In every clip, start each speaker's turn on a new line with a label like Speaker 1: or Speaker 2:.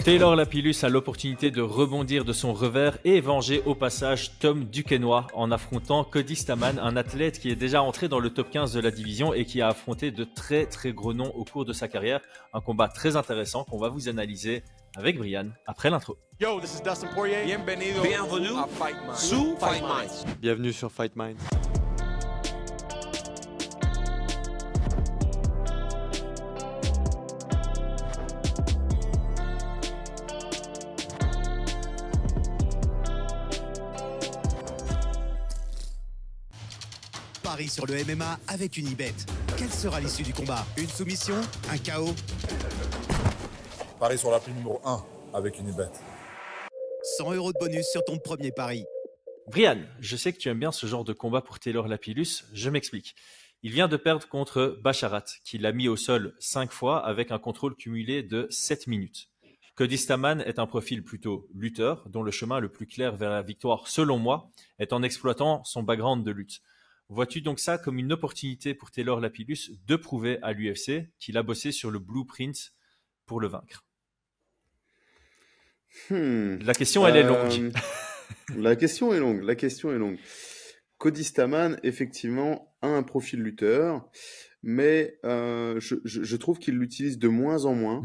Speaker 1: Taylor Lapillus a l'opportunité de rebondir de son revers et venger au passage Tom Duquesnoy en affrontant Cody Stamann, un athlète qui est déjà entré dans le top 15 de la division et qui a affronté de très très gros noms au cours de sa carrière. Un combat très intéressant qu'on va vous analyser avec Brian après l'intro.
Speaker 2: Yo, this is Dustin Poirier.
Speaker 3: Bienvenue
Speaker 2: à Fight Minds.
Speaker 3: sous Fight Minds.
Speaker 4: Bienvenue sur Fight Minds.
Speaker 5: Paris sur le MMA avec Unibet. Quelle sera l'issue du combat? Une soumission? Un KO?
Speaker 6: Paris sur l'appli numéro 1 avec Unibet.
Speaker 5: 100 € de bonus sur ton premier pari.
Speaker 1: Brian, je sais que tu aimes bien ce genre de combat pour Taylor Lapillus, je m'explique. Il vient de perdre contre Basharat, qui l'a mis au sol 5 fois avec un contrôle cumulé de 7 minutes. Cody Stamann est un profil plutôt lutteur, dont le chemin le plus clair vers la victoire, selon moi, est en exploitant son background de lutte. Vois-tu donc ça comme une opportunité pour Taylor Lapillus de prouver à l'UFC qu'il a bossé sur le blueprint pour le vaincre? La question, elle est longue.
Speaker 4: La question est longue. Cody Stamann, effectivement, a un profil lutteur, mais je trouve qu'il l'utilise de moins en moins.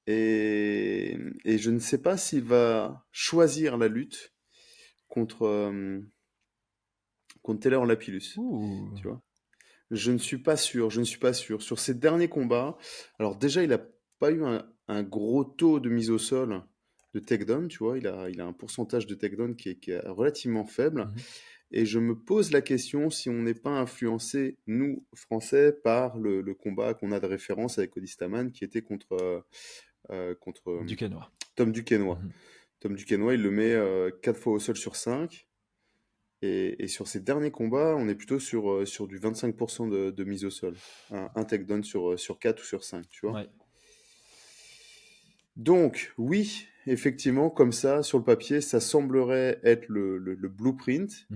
Speaker 4: Et je ne sais pas s'il va choisir la lutte contre Taylor Lapillus. Tu vois. Je ne suis pas sûr. Sur ses derniers combats, alors déjà, il n'a pas eu un gros taux de mise au sol de takedown, tu vois. Il a un pourcentage de takedown qui est relativement faible. Et je me pose la question si on n'est pas influencé, nous, Français, par le combat qu'on a de référence avec Cody Stamann, qui était contre
Speaker 1: Duquesnoy.
Speaker 4: Tom Duquesnoy. Tom Duquesnoy, il le met 4 fois au sol sur 5. Et sur ces derniers combats, on est plutôt sur du 25% de mise au sol. Un takedown sur 4 ou sur 5, tu vois.
Speaker 1: Ouais.
Speaker 4: Donc, oui, effectivement, comme ça, sur le papier, ça semblerait être le blueprint.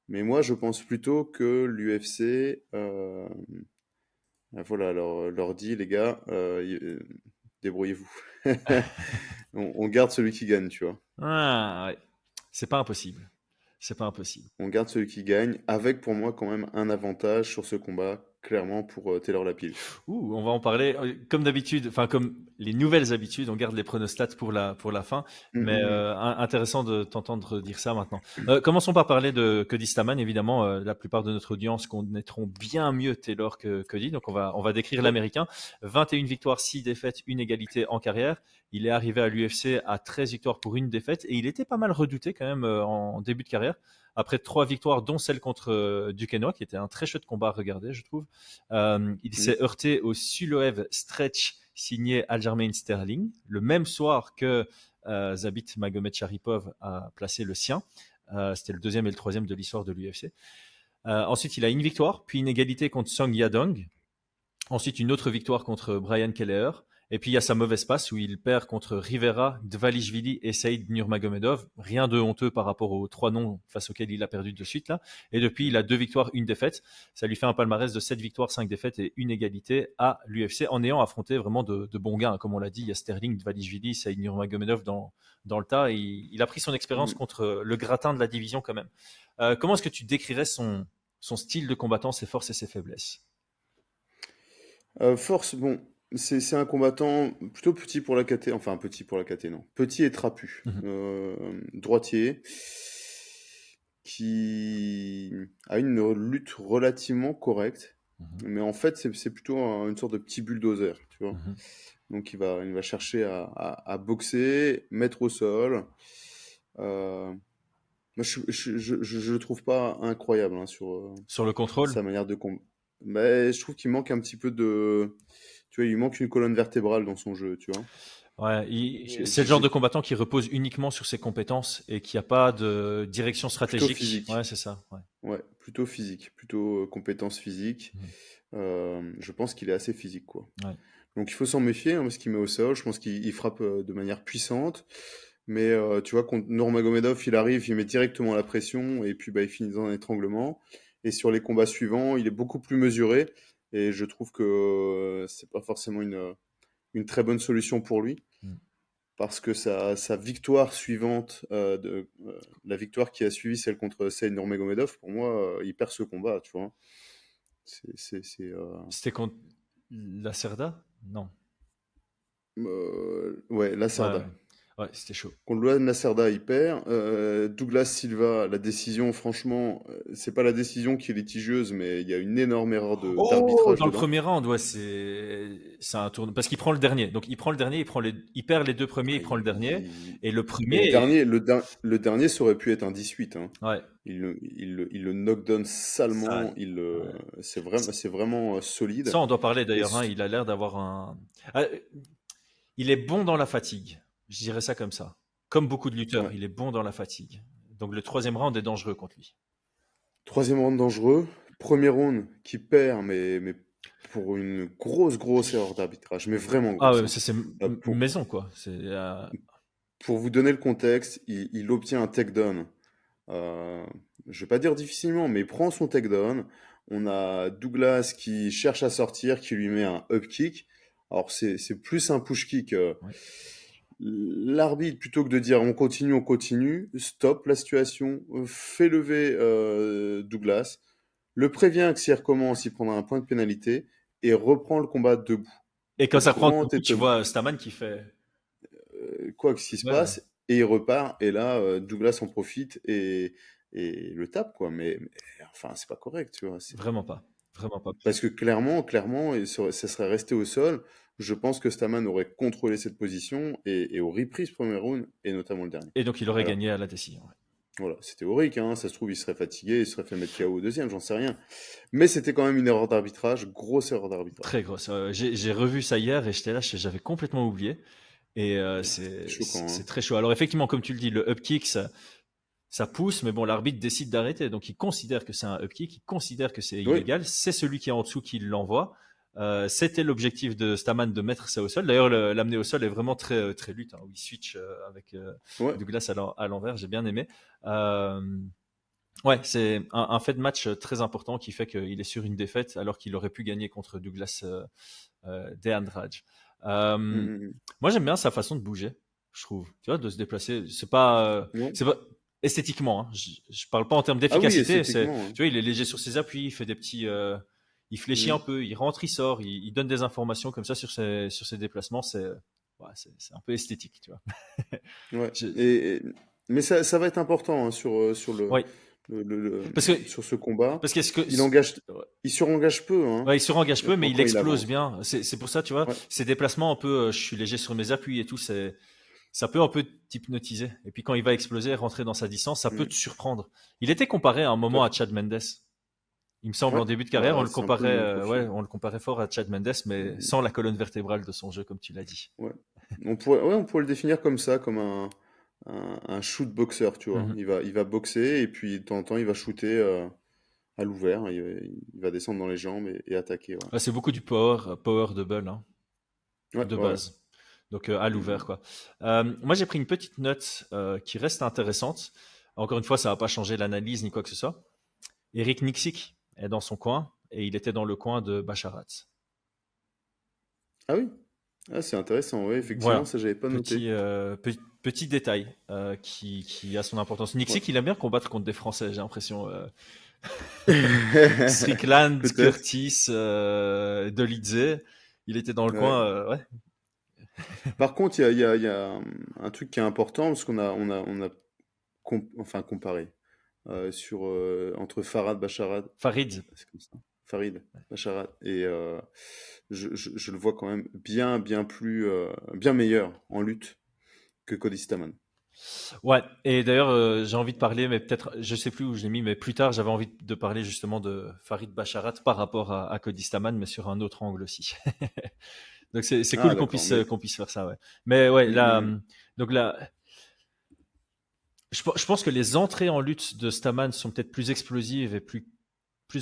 Speaker 4: Mais moi, je pense plutôt que l'UFC voilà, leur dit, les gars, débrouillez-vous. on garde celui qui gagne, tu vois.
Speaker 1: Ah, ouais. C'est pas impossible.
Speaker 4: On garde celui qui gagne, avec pour moi quand même un avantage sur ce combat, clairement pour Taylor Lapillus.
Speaker 1: On va en parler. Comme d'habitude, enfin comme les nouvelles habitudes, on garde les pronostats pour la fin. Mais intéressant de t'entendre dire ça maintenant. Commençons par parler de Cody Stamann. Évidemment, la plupart de notre audience connaîtront bien mieux Taylor que Cody. Donc on va décrire l'Américain. 21 victoires, 6 défaites, une égalité en carrière. Il est arrivé à l'UFC à 13 victoires pour une défaite et il était pas mal redouté quand même en début de carrière. Après 3 victoires, dont celle contre Duquesnoy, qui était un très chouette combat à regarder, je trouve. Il s'est heurté au Suloev Stretch signé Aljamain Sterling, le même soir que Zabit Magomedsharipov a placé le sien. C'était le 2e et le 3e de l'histoire de l'UFC. Ensuite, il a une victoire, puis une égalité contre Song Yadong. Ensuite, une autre victoire contre Brian Kelleher. Et puis, il y a sa mauvaise passe où il perd contre Rivera, Dvalishvili et Saïd Nurmagomedov. Rien de honteux par rapport aux 3 noms face auxquels il a perdu de suite, là. Et depuis, il a 2 victoires, 1 défaite. Ça lui fait un palmarès de 7 victoires, 5 défaites et une égalité à l'UFC en ayant affronté vraiment de bons gars. Comme on l'a dit, il y a Sterling, Dvalishvili, Saïd Nurmagomedov dans le tas. Et il a pris son expérience contre le gratin de la division quand même. Comment est-ce que tu décrirais son style de combattant, ses forces et ses faiblesses?
Speaker 4: Force, bon... C'est un combattant plutôt petit pour la KT, enfin petit pour la KT, non. Petit et trapu. Droitier, qui a une lutte relativement correcte. Mais en fait, c'est plutôt une sorte de petit bulldozer, tu vois. Donc il va chercher à boxer, mettre au sol. Moi, je le trouve pas incroyable hein,
Speaker 1: sur le contrôle.
Speaker 4: Sa manière de combattre. Mais je trouve qu'il manque un petit peu de... Tu vois, il manque une colonne vertébrale dans son jeu, tu vois.
Speaker 1: Ouais, c'est le genre de combattant qui repose uniquement sur ses compétences et qui n'a pas de direction stratégique.
Speaker 4: Plutôt physique.
Speaker 1: Ouais, c'est ça.
Speaker 4: Ouais, plutôt physique, plutôt compétences physiques. Je pense qu'il est assez physique, quoi.
Speaker 1: Ouais.
Speaker 4: Donc il faut s'en méfier, hein, parce qu'il met au sol. Je pense qu'il frappe de manière puissante. Mais tu vois, contre Nurmagomedov, il arrive, il met directement la pression et puis il finit dans un étranglement. Et sur les combats suivants, il est beaucoup plus mesuré. Et je trouve que c'est pas forcément une très bonne solution pour lui. parce que sa victoire suivante, la victoire qui a suivi celle contre Saïd Nurmagomedov, pour moi, il perd ce combat, tu vois.
Speaker 1: C'était contre Lacerda? Non.
Speaker 4: Ouais, Lacerda.
Speaker 1: Ouais, c'était chaud.
Speaker 4: Contre Luan Lacerda, il perd. Douglas Silva, la décision, franchement, c'est pas la décision qui est litigieuse, mais il y a une énorme erreur d'arbitrage
Speaker 1: Dans le
Speaker 4: dedans.
Speaker 1: premier round, ouais, c'est un tournoi. Parce qu'il prend le dernier. Donc il prend le dernier, il perd les deux premiers, il prend le dernier. Et le premier.
Speaker 4: Le dernier, ça aurait pu être un 18. Hein.
Speaker 1: Ouais.
Speaker 4: Il le knockdown salement. C'est vraiment solide.
Speaker 1: Ça, on doit parler d'ailleurs. Hein, il a l'air d'avoir un. Il est bon dans la fatigue. Je dirais ça comme ça. Comme beaucoup de lutteurs,
Speaker 4: Ouais.
Speaker 1: il est bon dans la fatigue. Donc le troisième round est dangereux contre lui.
Speaker 4: Troisième round dangereux. Premier round qui perd, mais pour une grosse erreur d'arbitrage. Mais vraiment grosse.
Speaker 1: Ah ouais, ça c'est maison quoi.
Speaker 4: Pour vous donner le contexte, il obtient un takedown. Je vais pas dire difficilement, mais il prend son takedown. On a Douglas qui cherche à sortir, qui lui met un up kick. Alors c'est plus un push kick.
Speaker 1: Ouais.
Speaker 4: L'arbitre, plutôt que de dire on continue, stoppe la situation, fait lever Douglas, le prévient que s'il recommence, il prendra un point de pénalité et reprend le combat debout.
Speaker 1: Et quand ça prend, tu vois Stamann qui fait
Speaker 4: quoi que ce qui se passe, et il repart, et là Douglas en profite et le tape, quoi. Mais enfin, c'est pas correct, tu vois.
Speaker 1: Vraiment pas.
Speaker 4: Parce que clairement, ça serait resté au sol. Je pense que Stamann aurait contrôlé cette position et aurait pris ce premier round, et notamment le dernier.
Speaker 1: Et donc il aurait gagné à la décision. Ouais.
Speaker 4: Voilà, c'est théorique, hein. Ça se trouve, il serait fatigué, il serait fait mettre KO au deuxième, j'en sais rien. Mais c'était quand même une erreur d'arbitrage, grosse erreur d'arbitrage.
Speaker 1: Très grosse. J'ai revu ça hier et j'étais là, j'avais complètement oublié. Et c'est très chaud. Alors effectivement, comme tu le dis, le up kick, ça pousse, mais bon, l'arbitre décide d'arrêter. Donc il considère que c'est un up kick, il considère que c'est illégal. C'est celui qui est en dessous qui l'envoie. C'était l'objectif de Stamann de mettre ça au sol. D'ailleurs, l'amener au sol est vraiment très, très lutte, hein, où il switch avec Douglas à l'envers. J'ai bien aimé. Ouais, c'est un fait de match très important qui fait qu'il est sur une défaite alors qu'il aurait pu gagner contre Douglas De Andrade. Moi, j'aime bien sa façon de bouger, je trouve. Tu vois, de se déplacer. C'est pas esthétiquement. Hein. Je parle pas en termes d'efficacité. Tu vois, il est léger sur ses appuis, il fait des petits. Il fléchit un peu, il rentre, il sort, il donne des informations comme ça sur ses déplacements. C'est un peu esthétique, tu vois.
Speaker 4: Ouais. Mais ça va être important hein, sur ce combat.
Speaker 1: Parce que
Speaker 4: il surengage peu. Hein,
Speaker 1: ouais, il surengage peu, mais il explose bien. C'est pour ça, tu vois, ses déplacements un peu, je suis léger sur mes appuis et tout, ça peut un peu t'hypnotiser. Et puis quand il va exploser, rentrer dans sa distance, ça peut te surprendre. Il était comparé à un moment à Chad Mendes. Il me semble en début de carrière, on le comparait fort à Chad Mendes, mais sans la colonne vertébrale de son jeu, comme tu l'as dit.
Speaker 4: Ouais. On pourrait le définir comme ça, comme un shoot boxer, tu vois. Il va boxer et puis de temps en temps il va shooter à l'ouvert, il va descendre dans les jambes et attaquer. Ouais.
Speaker 1: Ouais, c'est beaucoup du power double hein, de base. Donc à l'ouvert quoi. Moi j'ai pris une petite note qui reste intéressante. Encore une fois, ça va pas changer l'analyse ni quoi que ce soit. Eric Nicksick est dans son coin et il était dans le coin de Basharat.
Speaker 4: Ah oui. Ah, c'est intéressant, oui, effectivement, voilà. Ça j'avais pas noté.
Speaker 1: Petit détail qui a son importance. Nicksick, il aime bien combattre contre des Français, j'ai l'impression. Strickland, Curtis, Dolidze, il était dans le coin. Ouais.
Speaker 4: Par contre, il y a un truc qui est important parce qu'on a comparé entre
Speaker 1: Farid.
Speaker 4: Farid Basharat et je le vois quand même bien meilleur en lutte que Cody Stamann.
Speaker 1: Ouais, et d'ailleurs j'ai envie de parler, mais peut-être je sais plus où je l'ai mis, mais plus tard j'avais envie de parler justement de Farid Basharat par rapport à Cody Stamann, mais sur un autre angle aussi. Donc c'est cool qu'on puisse faire ça, ouais. Mais ouais, donc là, je pense que les entrées en lutte de Stamann sont peut-être plus explosives et plus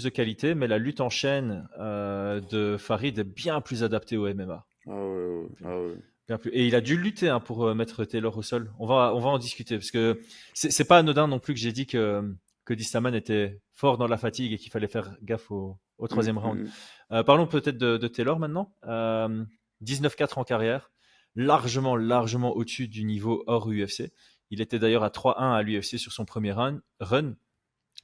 Speaker 1: de qualité, mais la lutte en chaîne de Farid est bien plus adaptée au MMA.
Speaker 4: Ah ouais.
Speaker 1: Bien plus. Et il a dû lutter hein, pour mettre Taylor au sol. On va en discuter parce que c'est pas anodin non plus que j'ai dit que Stamann était fort dans la fatigue et qu'il fallait faire gaffe au troisième round. Parlons peut-être de Taylor maintenant. 19-4 en carrière. largement au-dessus du niveau hors UFC. Il était d'ailleurs à 3-1 à l'UFC sur son premier run.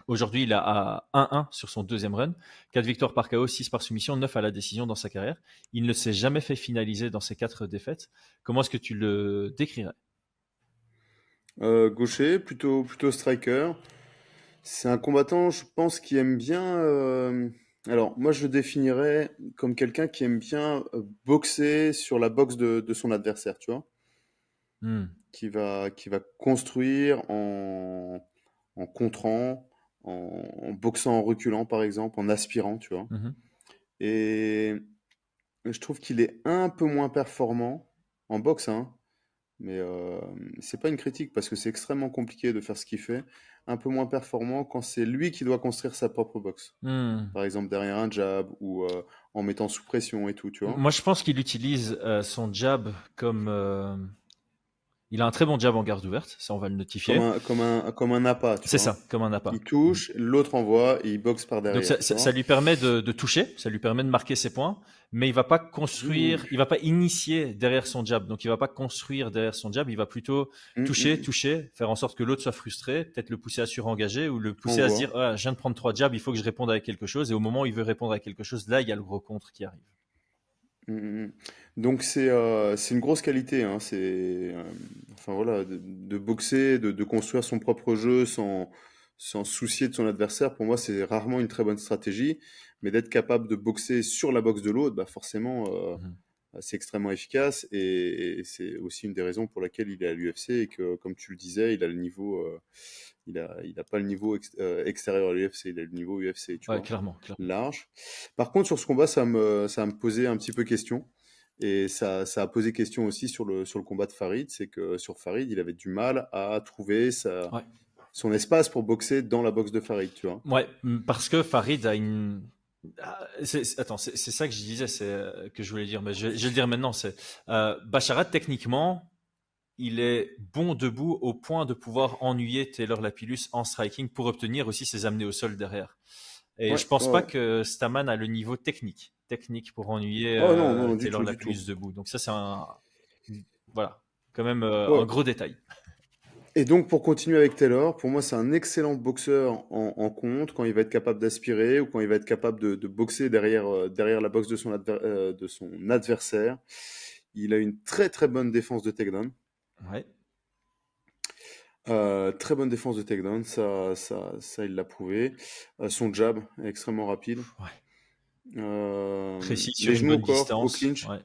Speaker 1: Aujourd'hui, il est à 1-1 sur son deuxième run. 4 victoires par KO, 6 par soumission, 9 à la décision dans sa carrière. Il ne s'est jamais fait finaliser dans ses 4 défaites. Comment est-ce que tu le décrirais?
Speaker 4: Gaucher, plutôt striker. C'est un combattant, je pense, qui aime bien. Alors, moi, je le définirais comme quelqu'un qui aime bien boxer sur la boxe de son adversaire, tu vois,
Speaker 1: Hmm.
Speaker 4: qui va construire en contrant, en boxant en reculant, par exemple, en aspirant, tu vois.
Speaker 1: Mhm.
Speaker 4: Et je trouve qu'il est un peu moins performant en boxe, hein, mais c'est pas une critique parce que c'est extrêmement compliqué de faire ce qu'il fait. Un peu moins performant quand c'est lui qui doit construire sa propre boxe.
Speaker 1: Hmm.
Speaker 4: Par exemple, derrière un jab ou en mettant sous pression et tout, tu vois.
Speaker 1: Moi, je pense qu'il utilise son jab comme... Il a un très bon jab en garde ouverte, ça on va le notifier.
Speaker 4: Comme un appât, tu
Speaker 1: C'est
Speaker 4: vois.
Speaker 1: ça, comme un appât.
Speaker 4: Il touche, l'autre envoie et il boxe par derrière.
Speaker 1: Donc
Speaker 4: tu
Speaker 1: ça
Speaker 4: vois.
Speaker 1: lui permet de toucher, ça lui permet de marquer ses points, mais il va pas construire, il va pas initier derrière son jab. Donc il va pas construire derrière son jab, il va plutôt toucher, faire en sorte que l'autre soit frustré, peut-être le pousser à surengager ou le pousser à se dire ah, je viens de prendre 3 jabs, il faut que je réponde avec quelque chose. Et au moment où il veut répondre à quelque chose, là il y a le gros contre qui arrive.
Speaker 4: Donc c'est une grosse qualité, hein. Enfin voilà, de boxer, de construire son propre jeu sans se soucier de son adversaire. Pour moi, c'est rarement une très bonne stratégie, mais d'être capable de boxer sur la boxe de l'autre, bah forcément,
Speaker 1: Mhm.
Speaker 4: c'est extrêmement efficace et c'est aussi une des raisons pour laquelle il est à l'UFC et que, comme tu le disais, il a le niveau, il a pas le niveau extérieur à l'UFC, il a le niveau UFC, tu
Speaker 1: Ouais,
Speaker 4: vois,
Speaker 1: clairement.
Speaker 4: large. Par contre, sur ce combat, ça me posait un petit peu question. Et ça a posé question aussi sur le combat de Farid. C'est que sur Farid, il avait du mal à trouver
Speaker 1: Ouais.
Speaker 4: son espace pour boxer dans la boxe de Farid, tu vois.
Speaker 1: Ouais, parce que Farid a une. Attends, c'est ça que je disais, que je voulais dire, mais je vais le dire maintenant. C'est Basharat, techniquement, il est bon debout au point de pouvoir ennuyer Taylor Lapillus en striking pour obtenir aussi ses amener au sol derrière. Et
Speaker 4: Ouais,
Speaker 1: je pense
Speaker 4: ouais,
Speaker 1: pas
Speaker 4: ouais.
Speaker 1: que Staman a le niveau technique pour ennuyer
Speaker 4: Oh non, non, du
Speaker 1: Taylor
Speaker 4: tout, du tout.
Speaker 1: Lapillus debout. Donc ça, c'est voilà, quand même
Speaker 4: Ouais.
Speaker 1: un gros détail.
Speaker 4: Et donc, pour continuer avec Taylor, pour moi, c'est un excellent boxeur en contre quand il va être capable d'aspirer ou quand il va être capable de boxer derrière la boxe de son adversaire. Il a une très très bonne défense de takedown.
Speaker 1: Ouais.
Speaker 4: Très bonne défense de takedown, ça il l'a prouvé. Son jab est extrêmement rapide.
Speaker 1: Ouais. Précis sur
Speaker 4: Les
Speaker 1: une
Speaker 4: genoux au
Speaker 1: bonne
Speaker 4: corps, au
Speaker 1: distance.
Speaker 4: clinch.
Speaker 1: Ouais.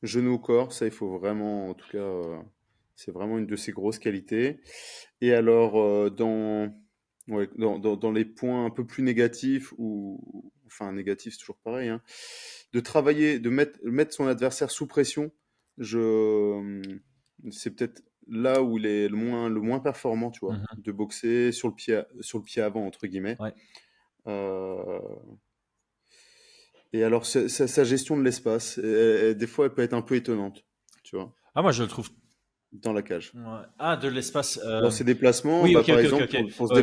Speaker 4: Genoux au corps, ça il faut vraiment, en tout cas, c'est vraiment une de ses grosses qualités. Et alors, dans les points un peu plus négatifs, enfin négatifs c'est toujours pareil, hein, de travailler, de mettre son adversaire sous pression, c'est peut-être là où il est le moins performant, tu vois, de boxer sur le pied avant, entre guillemets.
Speaker 1: Ouais.
Speaker 4: Et alors, sa gestion de l'espace, des fois, elle peut être un peu étonnante, tu vois,
Speaker 1: Ah, moi, je le trouve.
Speaker 4: dans la cage.
Speaker 1: Ouais. Ah, de l'espace.
Speaker 4: Dans ses déplacements,
Speaker 1: Oui,
Speaker 4: bah,
Speaker 1: ok,
Speaker 4: par
Speaker 1: ok,
Speaker 4: exemple,
Speaker 1: ok.
Speaker 4: pour
Speaker 1: Ouais, oui.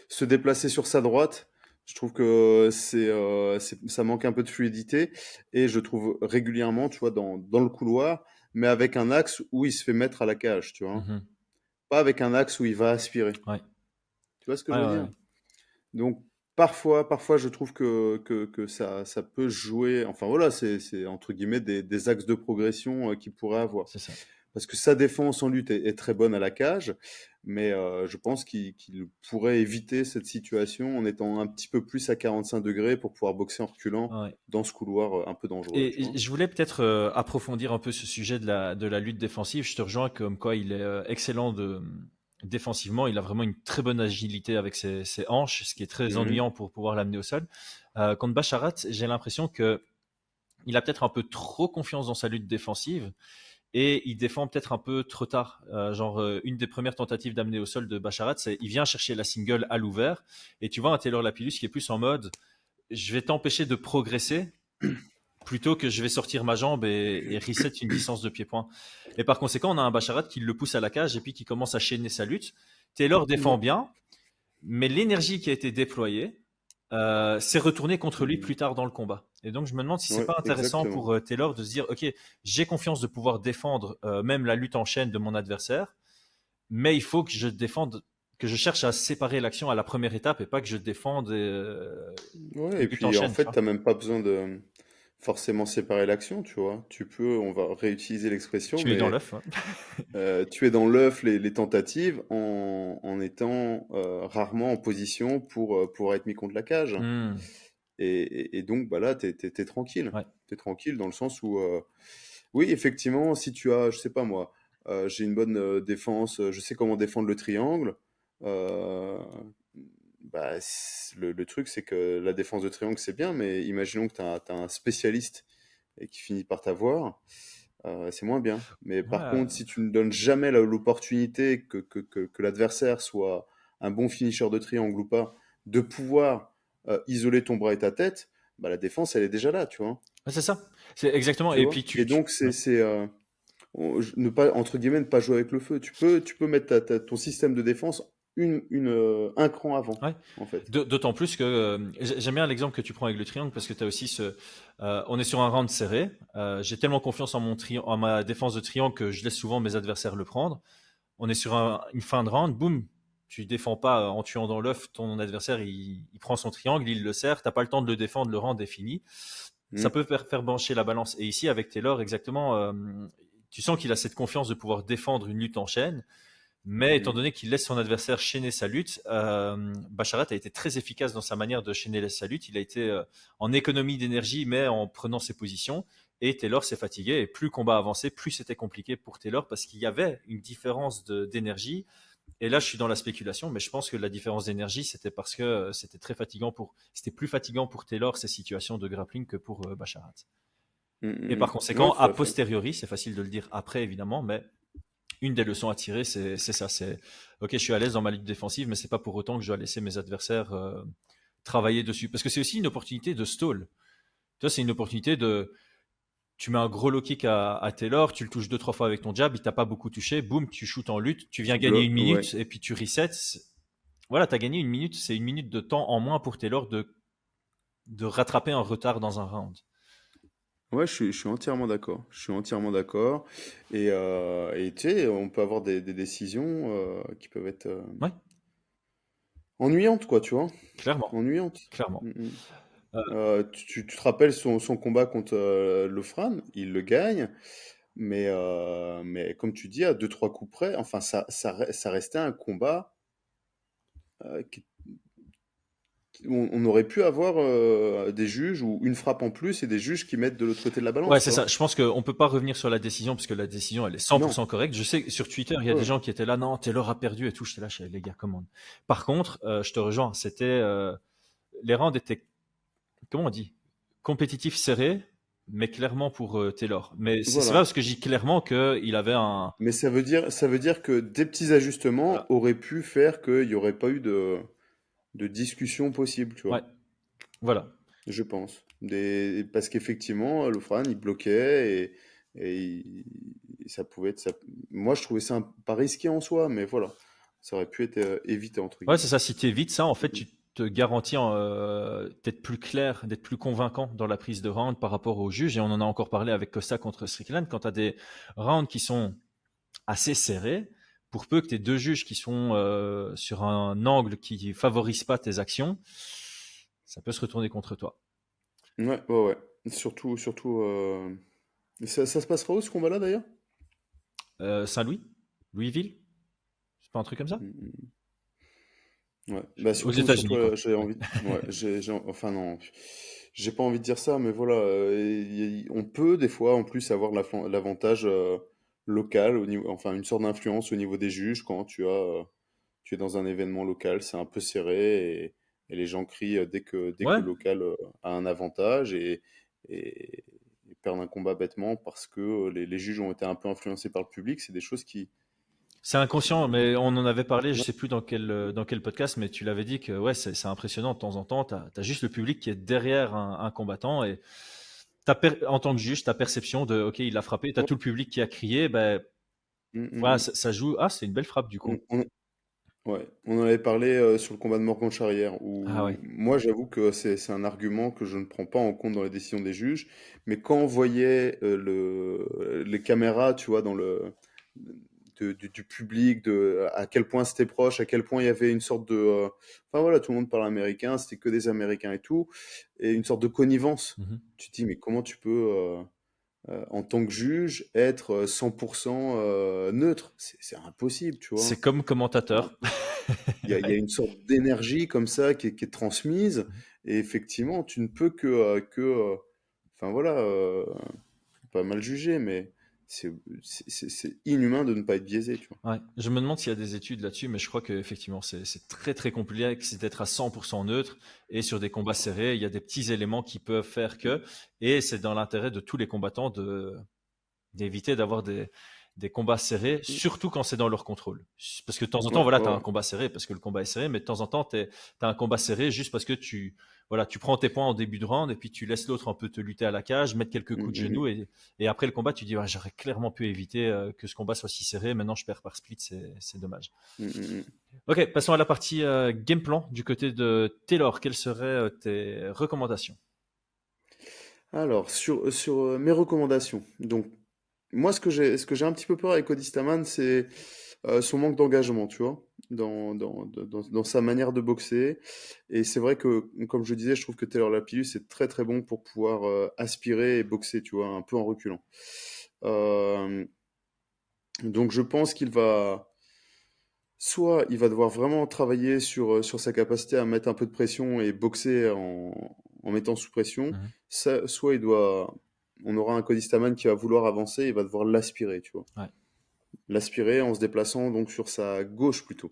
Speaker 4: se déplacer sur sa droite, je trouve que ça manque un peu de fluidité. Et je trouve régulièrement, tu vois, dans le couloir, mais avec un axe où il se fait mettre à la cage, tu vois.
Speaker 1: Mhm.
Speaker 4: Pas avec un axe où il va aspirer.
Speaker 1: Ouais.
Speaker 4: Tu vois ce que
Speaker 1: Ouais,
Speaker 4: je veux
Speaker 1: ouais,
Speaker 4: dire?
Speaker 1: ouais.
Speaker 4: Donc, parfois, je trouve que ça peut jouer. Enfin, voilà, c'est entre guillemets des axes de progression qu'il pourrait avoir.
Speaker 1: C'est ça.
Speaker 4: Parce que sa défense en lutte est très bonne à la cage, mais je pense qu'il pourrait éviter cette situation en étant un petit peu plus à 45 degrés pour pouvoir boxer en reculant
Speaker 1: Ouais.
Speaker 4: dans ce couloir un peu dangereux, tu vois.
Speaker 1: Et je voulais peut-être approfondir un peu ce sujet de la lutte défensive. Je te rejoins comme quoi il est excellent défensivement. Il a vraiment une très bonne agilité avec ses hanches, ce qui est très
Speaker 4: Mhm.
Speaker 1: ennuyant pour pouvoir l'amener au sol. Contre Basharat, j'ai l'impression que il a peut-être un peu trop confiance dans sa lutte défensive et il défend peut-être un peu trop tard. Une des premières tentatives d'amener au sol de Basharat, c'est il vient chercher la single à l'ouvert et tu vois un Taylor Lapillus qui est plus en mode je vais t'empêcher de progresser plutôt que je vais sortir ma jambe et reset une distance de pied-point. Et par conséquent, on a un Basharat qui le pousse à la cage et puis qui commence à chaîner sa lutte. Taylor défend
Speaker 4: Ouais.
Speaker 1: bien, mais l'énergie qui a été déployée s'est retournée contre lui plus tard dans le combat. Et donc, je me demande si c'est
Speaker 4: Ouais,
Speaker 1: pas intéressant
Speaker 4: exactement.
Speaker 1: pour Taylor de se dire, OK, j'ai confiance de pouvoir défendre même la lutte en chaîne de mon adversaire, mais il faut que je défende, que je cherche à séparer l'action à la première étape et pas que je défende
Speaker 4: Ouais,
Speaker 1: une
Speaker 4: et
Speaker 1: lutte en
Speaker 4: puis en
Speaker 1: chaîne, tu
Speaker 4: fait,
Speaker 1: vois.
Speaker 4: t'as même pas besoin de forcément séparer l'action, tu vois. On va réutiliser l'expression,
Speaker 1: Tu es dans
Speaker 4: mais
Speaker 1: l'œuf. Ouais.
Speaker 4: tu es dans l'œuf les tentatives en étant rarement en position pour être mis contre la cage.
Speaker 1: Hmm,
Speaker 4: Et donc, bah là, t'es tranquille.
Speaker 1: ouais.
Speaker 4: T'es tranquille dans le sens où, oui, effectivement, si tu as, je sais pas moi, j'ai une bonne défense, je sais comment défendre le triangle. euh, Bah, le truc, c'est que la défense de triangle, c'est bien, mais imaginons que t'as un spécialiste et qui finit par t'avoir, c'est moins bien. Mais par
Speaker 1: Ouais.
Speaker 4: contre, si tu ne donnes jamais l'opportunité que l'adversaire soit un bon finisher de triangle ou pas, de pouvoir isoler ton bras et ta tête, bah, la défense, elle est déjà là, tu vois.
Speaker 1: Ouais, c'est ça. C'est exactement.
Speaker 4: Tu
Speaker 1: Et
Speaker 4: vois.
Speaker 1: puis,
Speaker 4: Et donc,
Speaker 1: ouais.
Speaker 4: ne pas, entre guillemets, ne pas jouer avec le feu. Tu peux mettre ton système de défense un cran avant,
Speaker 1: Ouais.
Speaker 4: en fait.
Speaker 1: D'autant plus que j'aime bien l'exemple que tu prends avec le triangle parce que tu as aussi on est sur un round serré. J'ai tellement confiance en en ma défense de triangle que je laisse souvent mes adversaires le prendre. On est sur une fin de round, boum, tu défends pas en tuant dans l'œuf, ton adversaire il prend son triangle, il le serre, t'as pas le temps de le défendre, le round est fini. Ça
Speaker 4: Mm.
Speaker 1: peut faire pencher la balance. Et ici avec Taylor, exactement, tu sens qu'il a cette confiance de pouvoir défendre une lutte en chaîne. Mais étant
Speaker 4: Mm.
Speaker 1: donné qu'il laisse son adversaire chaîner sa lutte, Bacharat a été très efficace dans sa manière de chaîner sa lutte. Il a été en économie d'énergie, mais en prenant ses positions. Et Taylor s'est fatigué. Et plus le combat avançait, plus c'était compliqué pour Taylor parce qu'il y avait une différence d'énergie. Et là, je suis dans la spéculation, mais je pense que la différence d'énergie, c'était parce que c'était plus fatigant pour Taylor ces situations de grappling que pour Bacharat.
Speaker 4: Mm.
Speaker 1: Et
Speaker 4: Mm.
Speaker 1: par
Speaker 4: Mm. Ouais,
Speaker 1: conséquent,
Speaker 4: tout
Speaker 1: a
Speaker 4: à fait.
Speaker 1: posteriori, c'est facile de le dire après évidemment, mais une des leçons à tirer, c'est ça. C'est ok, je suis à l'aise dans ma lutte défensive, mais c'est pas pour autant que je dois laisser mes adversaires travailler dessus. Parce que c'est aussi une opportunité de stall. Tu vois, c'est une opportunité de. Tu mets un gros low kick à Taylor, tu le touches 2-3 fois avec ton jab, il t'a pas beaucoup touché, boum, tu shootes en lutte, tu viens
Speaker 4: Tu
Speaker 1: gagner une
Speaker 4: bloques, ouais.
Speaker 1: minute et puis tu resets. Voilà, tu as gagné une minute, c'est une minute de temps en moins pour Taylor de rattraper un retard dans un round.
Speaker 4: Ouais, je suis entièrement d'accord. Je suis entièrement d'accord. Et tu sais, on peut avoir des décisions qui peuvent être
Speaker 1: Ouais,
Speaker 4: ennuyantes, quoi, tu vois.
Speaker 1: clairement,
Speaker 4: Ennuyantes.
Speaker 1: clairement.
Speaker 4: Mm, mm.
Speaker 1: Euh,
Speaker 4: Tu te rappelles son combat contre Lofran, il le gagne, mais comme tu dis, à deux trois coups près, enfin, ça restait un combat euh, qui- on aurait pu avoir des juges ou une frappe en plus et des juges qui mettent de l'autre côté de la
Speaker 1: Ouais,
Speaker 4: balance, tu
Speaker 1: c'est ça.
Speaker 4: vois.
Speaker 1: Je pense qu'on peut pas revenir sur la décision parce que la décision, elle est
Speaker 4: Non.
Speaker 1: 100% correcte. Je sais que sur Twitter, il y a des
Speaker 4: Ouais.
Speaker 1: gens qui étaient là, non, Taylor a perdu et tout. J'étais là, les gars, comment. Par contre, je te rejoins. Les rounds étaient, comment on dit, compétitifs serrés, mais clairement pour Taylor. Mais c'est pas
Speaker 4: Voilà.
Speaker 1: parce que je dis clairement qu'il avait un.
Speaker 4: Mais ça veut dire que des petits ajustements
Speaker 1: Voilà.
Speaker 4: auraient pu faire qu'il n'y aurait pas eu de discussion possible, tu
Speaker 1: Ouais,
Speaker 4: vois.
Speaker 1: voilà.
Speaker 4: Je pense. Parce qu'effectivement, Lofran, il bloquait et ça pouvait être ça. Moi, je trouvais ça pas risqué en soi, mais voilà. Ça aurait pu être évité, entre
Speaker 1: Ouais, c'est
Speaker 4: guillemets.
Speaker 1: ça. Si tu évites ça, en fait,
Speaker 4: Mhm.
Speaker 1: tu te garantis d'être plus clair, d'être plus convaincant dans la prise de round par rapport au juge. Et on en a encore parlé avec Costa contre Strickland. Quand tu as des rounds qui sont assez serrés, pour peu que tu aies deux juges qui sont sur un angle qui favorise pas tes actions, ça peut se retourner contre toi.
Speaker 4: Ouais, ouais, ouais. Surtout. Ça se passera où ce combat-là d'ailleurs?
Speaker 1: Saint-Louis, Louisville, c'est pas un truc comme ça?
Speaker 4: Mhm. Ouais. Bah
Speaker 1: Aux
Speaker 4: surtout,
Speaker 1: États-Unis, quoi.
Speaker 4: j'ai
Speaker 1: Ouais.
Speaker 4: envie. Ouais, enfin non, j'ai pas envie de dire ça, mais voilà, on peut des fois en plus avoir l'avantage local au niveau, enfin une sorte d'influence au niveau des juges quand tu es dans un événement local, c'est un peu serré et les gens crient dès que
Speaker 1: Ouais,
Speaker 4: le local a un avantage et perdent un combat bêtement parce que les juges ont été un peu influencés par le public. C'est des choses
Speaker 1: c'est inconscient, mais on en avait parlé, je
Speaker 4: Ouais.
Speaker 1: sais plus dans quel podcast, mais tu l'avais dit que ouais, c'est impressionnant de temps en temps. Tu as juste le public qui est derrière un combattant et en tant que juge, ta perception de OK, il l'a frappé, tu as
Speaker 4: Ouais.
Speaker 1: tout le public qui a crié, ben
Speaker 4: Mm, mm,
Speaker 1: voilà,
Speaker 4: mm.
Speaker 1: ça joue. Ah, c'est une belle frappe du coup.
Speaker 4: On, on- Ouais, on en avait parlé sur le combat de Morgan Charrière,
Speaker 1: Ah
Speaker 4: où
Speaker 1: ouais.
Speaker 4: moi j'avoue que c'est un argument que je ne prends pas en compte dans les décisions des juges, mais quand on voyait les caméras, tu vois, du public, à quel point c'était proche, à quel point il y avait une sorte enfin voilà, tout le monde parle américain, c'était que des Américains et tout, et une sorte de connivence.
Speaker 1: Mhm.
Speaker 4: Tu te dis, mais comment tu peux, en tant que juge, être 100% neutre? C'est impossible, tu vois.
Speaker 1: C'est comme commentateur.
Speaker 4: Il y a une sorte d'énergie comme ça qui est transmise, et effectivement, tu ne peux enfin voilà, pas mal juger, mais c'est c'est inhumain de ne pas être biaisé, tu vois.
Speaker 1: Ouais. Je me demande s'il y a des études là-dessus, mais je crois qu'effectivement, c'est très très complexe d'être à 100% neutre. Et sur des combats serrés, il y a des petits éléments qui peuvent faire que. Et c'est dans l'intérêt de tous les combattants d'éviter d'avoir des combats serrés, surtout quand c'est dans leur contrôle. Parce que de temps en temps,
Speaker 4: Ouais,
Speaker 1: voilà, tu
Speaker 4: ouais,
Speaker 1: as un
Speaker 4: ouais.
Speaker 1: combat serré parce que le combat est serré, mais de temps en temps, tu as un combat serré juste parce que voilà, tu prends tes points en début de round et puis tu laisses l'autre un peu te lutter à la cage, mettre quelques
Speaker 4: Mm,
Speaker 1: coups de
Speaker 4: mm, mm.
Speaker 1: genoux et après le combat, tu dis, ouais, j'aurais clairement pu éviter que ce combat soit si serré. Maintenant, je perds par split, c'est dommage.
Speaker 4: Mm, mm, mm.
Speaker 1: Ok, passons à la partie game plan du côté de Taylor. Quelles seraient tes recommandations?
Speaker 4: Alors, sur mes recommandations. Donc, moi, ce que j'ai un petit peu peur avec Cody Stamann, c'est son manque d'engagement, tu vois, dans sa manière de boxer. Et c'est vrai que, comme je disais, je trouve que Taylor Lapillus est très très bon pour pouvoir aspirer et boxer, tu vois, un peu en reculant. Euh, donc, je pense soit il va devoir vraiment travailler sur sa capacité à mettre un peu de pression et boxer en mettant sous pression.
Speaker 1: Mhm.
Speaker 4: Soit on aura un Cody Stamann qui va vouloir avancer, il va devoir l'aspirer, tu vois.
Speaker 1: Ouais.
Speaker 4: L'aspirer en se déplaçant donc sur sa gauche plutôt.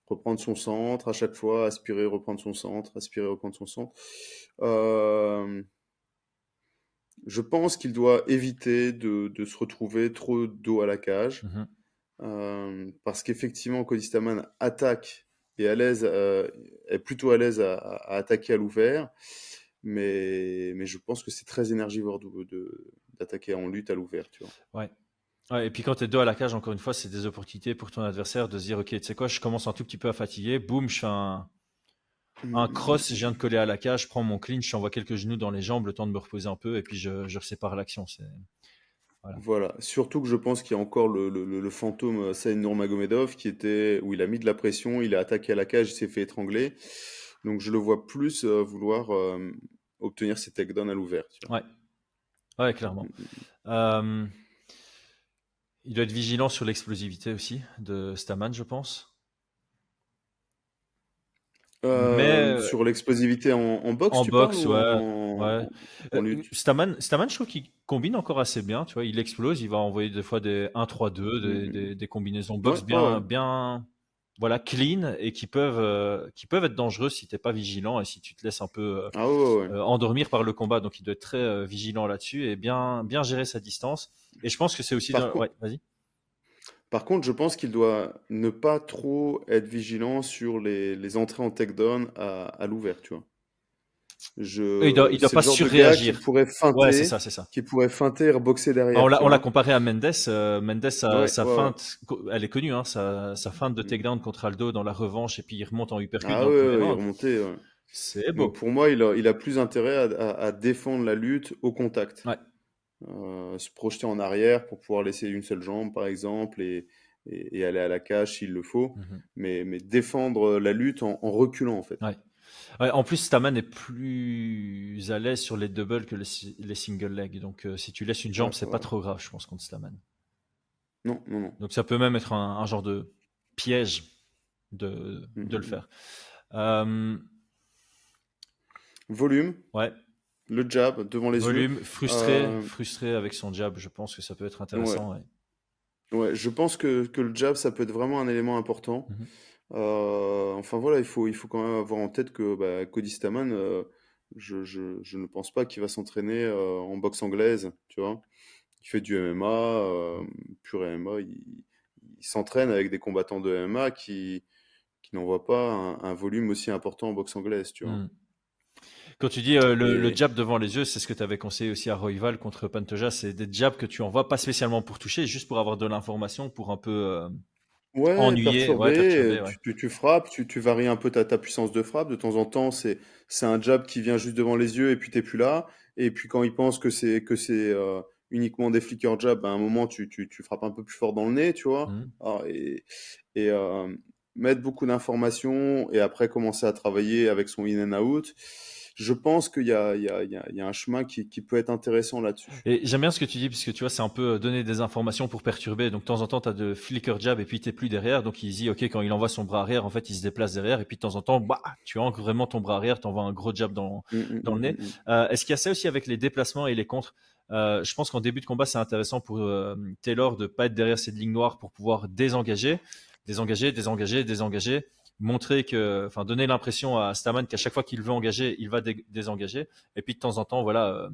Speaker 4: Reprendre son centre à chaque fois, aspirer, reprendre son centre, aspirer, reprendre son centre. Euh, je pense qu'il doit éviter de se retrouver trop dos à la cage.
Speaker 1: Mhm.
Speaker 4: Parce qu'effectivement, Cody Stamann attaque et est plutôt à l'aise à attaquer à l'ouvert, mais je pense que c'est très énergivore d'attaquer en lutte à l'ouvert, tu vois.
Speaker 1: Ouais. Ouais, et puis quand tu es dos à la cage, encore une fois, c'est des opportunités pour ton adversaire de se dire, ok, tu sais quoi, je commence un tout petit peu à fatiguer, boum, je fais un cross, je viens de coller à la cage, je prends mon clinch, j'envoie quelques genoux dans les jambes, le temps de me reposer un peu, et puis je sépare l'action. Voilà.
Speaker 4: Voilà, surtout que je pense qu'il y a encore le fantôme Saïd Nurmagomedov où il a mis de la pression, il a attaqué à la cage, il s'est fait étrangler. Donc je le vois plus vouloir obtenir ses takedowns à l'ouvert, tu vois.
Speaker 1: Ouais, ouais, clairement. Euh, il doit être vigilant sur l'explosivité aussi de Staman, je pense. Mais
Speaker 4: Sur l'explosivité en boxe,
Speaker 1: en
Speaker 4: tu parles,
Speaker 1: boxe,
Speaker 4: ou
Speaker 1: ouais, ouais.
Speaker 4: en lutte?
Speaker 1: Staman, je trouve qu'il combine encore assez bien. Tu vois, il explose, il va envoyer des fois des 1-3-2,
Speaker 4: Mm, mm, mm.
Speaker 1: des combinaisons
Speaker 4: Ouais,
Speaker 1: boxe
Speaker 4: ouais,
Speaker 1: bien,
Speaker 4: ouais.
Speaker 1: bien, voilà, clean et qui peuvent être dangereuses si t'es pas vigilant et si tu te laisses un peu
Speaker 4: Ah ouais, ouais, ouais.
Speaker 1: endormir par le combat. Donc, il doit être très vigilant là-dessus et bien, bien gérer sa distance. Et je pense que c'est aussi,
Speaker 4: Par contre,
Speaker 1: ouais, vas-y.
Speaker 4: par contre, je pense qu'il doit ne pas trop être vigilant sur les entrées en takedown à l'ouvert, tu vois.
Speaker 1: Il doit
Speaker 4: C'est le
Speaker 1: pas
Speaker 4: genre de gars qui
Speaker 1: surréagir.
Speaker 4: pourrait
Speaker 1: Ouais, c'est
Speaker 4: feinter,
Speaker 1: ça, c'est ça.
Speaker 4: et reboxer
Speaker 1: Bah,
Speaker 4: derrière, tu
Speaker 1: on l'a
Speaker 4: vois.
Speaker 1: comparé à Mendes. Mendes,
Speaker 4: Ouais,
Speaker 1: sa
Speaker 4: ouais, ouais.
Speaker 1: feinte, elle est connue, hein, sa feinte de
Speaker 4: Mm.
Speaker 1: takedown contre Aldo dans la revanche, et puis il remonte en uppercut
Speaker 4: Ah
Speaker 1: dans le
Speaker 4: ouais,
Speaker 1: premier
Speaker 4: ouais, il
Speaker 1: round.
Speaker 4: remontait, ouais.
Speaker 1: C'est
Speaker 4: Donc
Speaker 1: beau.
Speaker 4: pour moi, il a plus intérêt à défendre la lutte au contact.
Speaker 1: Ouais.
Speaker 4: Se projeter en arrière pour pouvoir laisser une seule jambe, par exemple, et aller à la cage s'il le faut.
Speaker 1: Mhm.
Speaker 4: Mais défendre la lutte en reculant, en fait.
Speaker 1: Ouais. Ouais, en plus, Staman est plus à l'aise sur les doubles que les single legs. Donc, si tu laisses une jambe,
Speaker 4: Ouais,
Speaker 1: c'est pas
Speaker 4: ouais.
Speaker 1: trop grave, je pense, contre Staman.
Speaker 4: Non, non, non.
Speaker 1: Donc, ça peut même être un genre de piège
Speaker 4: Mm,
Speaker 1: de le
Speaker 4: mm, mm.
Speaker 1: faire. Euh,
Speaker 4: Volume,
Speaker 1: ouais.
Speaker 4: le jab devant les yeux.
Speaker 1: Volume,
Speaker 4: Euh,
Speaker 1: frustré avec son jab, je pense que ça peut être
Speaker 4: ouais,
Speaker 1: intéressant. Ouais.
Speaker 4: ouais. Je pense que le jab, ça peut être vraiment un élément important.
Speaker 1: Mhm.
Speaker 4: Enfin voilà, il faut quand même avoir en tête que Cody Stamann, je ne pense pas qu'il va s'entraîner en boxe anglaise, tu vois. Il fait du MMA, pur MMA. Il s'entraîne avec des combattants de MMA qui n'envoient pas un volume aussi important en boxe anglaise, tu vois.
Speaker 1: Mhm. Quand tu dis le
Speaker 4: Et
Speaker 1: jab devant les yeux, c'est ce que tu avais conseillé aussi à Royval contre Pantoja, c'est des jabs que tu envoies pas spécialement pour toucher, juste pour avoir de l'information, pour un peu
Speaker 4: Ouais,
Speaker 1: ennuyé, ouais, perturbé,
Speaker 4: perturbé,
Speaker 1: ouais.
Speaker 4: tu frappes, tu varies un peu ta puissance de frappe. De temps en temps, c'est un jab qui vient juste devant les yeux et puis t'es plus là. Et puis quand ils pensent que c'est uniquement des flicker jabs, à un moment, tu frappes un peu plus fort dans le nez, tu vois.
Speaker 1: Mhm.
Speaker 4: Et mettre beaucoup d'informations et après commencer à travailler avec son in and out. Je pense qu'il y a un chemin qui peut être intéressant là-dessus.
Speaker 1: Et j'aime bien ce que tu dis, puisque tu vois, c'est un peu donner des informations pour perturber. Donc, de temps en temps, tu as de flicker jab et puis tu n'es plus derrière. Donc, il se dit, OK, quand il envoie son bras arrière, en fait, il se déplace derrière. Et puis, de temps en temps, bah, tu ancres vraiment ton bras arrière, tu envoies un gros jab
Speaker 4: Mm, mm,
Speaker 1: dans le
Speaker 4: mm,
Speaker 1: nez.
Speaker 4: mm, mm.
Speaker 1: Est-ce qu'il y a ça aussi avec les déplacements et les contres? Je pense qu'en début de combat, c'est intéressant pour Taylor de ne pas être derrière cette ligne noire pour pouvoir désengager, montrer que, enfin, donner l'impression à Staman qu'à chaque fois qu'il veut engager, il va désengager. Et puis, de temps en temps, voilà.